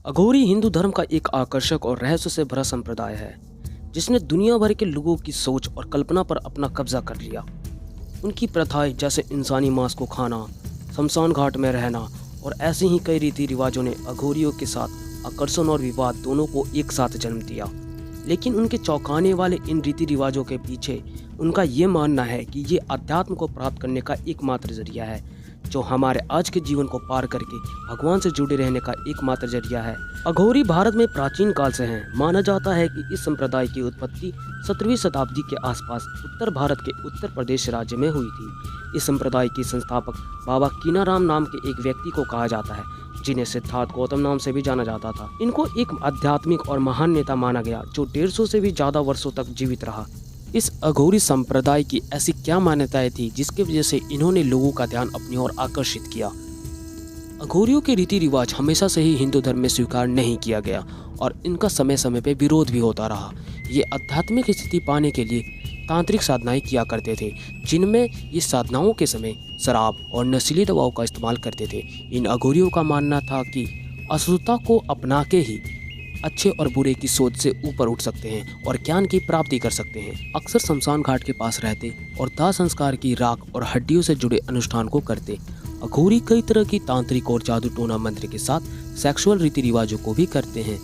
अघोरी हिंदू धर्म का एक आकर्षक और रहस्य से भरा संप्रदाय है जिसने दुनिया भर के लोगों की सोच और कल्पना पर अपना कब्जा कर लिया। उनकी प्रथाएं जैसे इंसानी मांस को खाना, शमशान घाट में रहना और ऐसे ही कई रीति रिवाजों ने अघोरियों के साथ आकर्षण और विवाद दोनों को एक साथ जन्म दिया। लेकिन उनके चौंकाने वाले इन रीति रिवाजों के पीछे उनका ये मानना है कि ये अध्यात्म को प्राप्त करने का एकमात्र जरिया है, जो हमारे आज के जीवन को पार करके भगवान से जुड़े रहने का एकमात्र जरिया है। अघोरी भारत में प्राचीन काल से हैं। माना जाता है कि इस संप्रदाय की उत्पत्ति 17वीं शताब्दी के आसपास उत्तर भारत के उत्तर प्रदेश राज्य में हुई थी। इस संप्रदाय के संस्थापक बाबा कीनाराम नाम के एक व्यक्ति को कहा जाता है, जिन्हें सिद्धार्थ गौतम नाम से भी जाना जाता था। इनको एक आध्यात्मिक और महान नेता माना गया जो 150 से भी ज्यादा वर्षों तक जीवित रहा। इस अघोरी संप्रदाय की ऐसी क्या मान्यताएं थी जिसकी वजह से इन्होंने लोगों का ध्यान अपनी ओर आकर्षित किया। अघोरियों के रीति रिवाज हमेशा से ही हिंदू धर्म में स्वीकार नहीं किया गया और इनका समय समय पे विरोध भी होता रहा। ये आध्यात्मिक स्थिति पाने के लिए तांत्रिक साधनाएं किया करते थे, जिनमें ये साधनाओं के समय शराब और नशीली दवाओं का इस्तेमाल करते थे। इन अघोरियों का मानना था कि असुरता को अपना के ही अच्छे और बुरे की सोच से ऊपर उठ सकते हैं और ज्ञान की प्राप्ति कर सकते हैं। अक्सर शमशान घाट के पास रहते और दाह संस्कार की राख और हड्डियों से जुड़े अनुष्ठान को करते। अघोरी कई तरह की तांत्रिक और जादू टोना मंत्र के साथ सेक्सुअल रीति रिवाजों को भी करते हैं।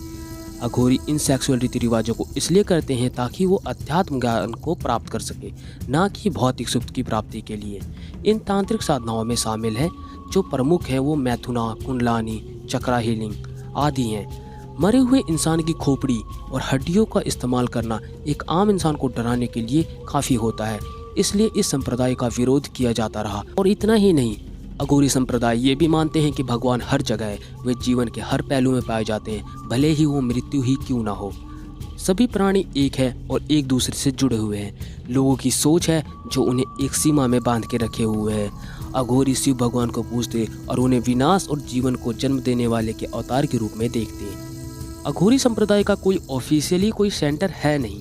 अघोरी इन सेक्सुअल रीति रिवाजों को इसलिए करते हैं ताकि वो अध्यात्म ज्ञान को प्राप्त कर सके, ना कि भौतिक सुख की प्राप्ति के लिए। इन तांत्रिक साधनाओं में शामिल है जो प्रमुख है वो मैथुना, कुंडलानी, चक्रा हीलिंग आदि हैं। मरे हुए इंसान की खोपड़ी और हड्डियों का इस्तेमाल करना एक आम इंसान को डराने के लिए काफ़ी होता है, इसलिए इस संप्रदाय का विरोध किया जाता रहा। और इतना ही नहीं, अघोरी संप्रदाय ये भी मानते हैं कि भगवान हर जगह है, वे जीवन के हर पहलू में पाए जाते हैं, भले ही वो मृत्यु ही क्यों ना हो। सभी प्राणी एक है और एक दूसरे से जुड़े हुए हैं। लोगों की सोच है जो उन्हें एक सीमा में बांध के रखे हुए है। अघोरी शिव भगवान को पूजते और उन्हें विनाश और जीवन को जन्म देने वाले के अवतार के रूप में देखते हैं। अघोरी संप्रदाय का कोई ऑफिशियली कोई सेंटर है नहीं,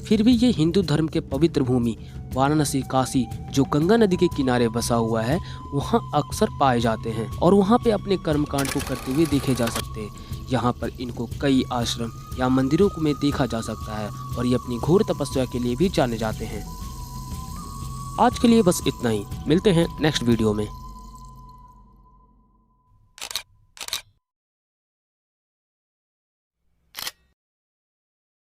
फिर भी ये हिंदू धर्म के पवित्र भूमि वाराणसी, काशी जो गंगा नदी के किनारे बसा हुआ है, वहाँ अक्सर पाए जाते हैं और वहाँ पे अपने कर्मकांड को करते हुए देखे जा सकते हैं। यहाँ पर इनको कई आश्रम या मंदिरों में देखा जा सकता है और ये अपनी घोर तपस्या के लिए भी जाने जाते हैं। आज के लिए बस इतना ही, मिलते हैं नेक्स्ट वीडियो में।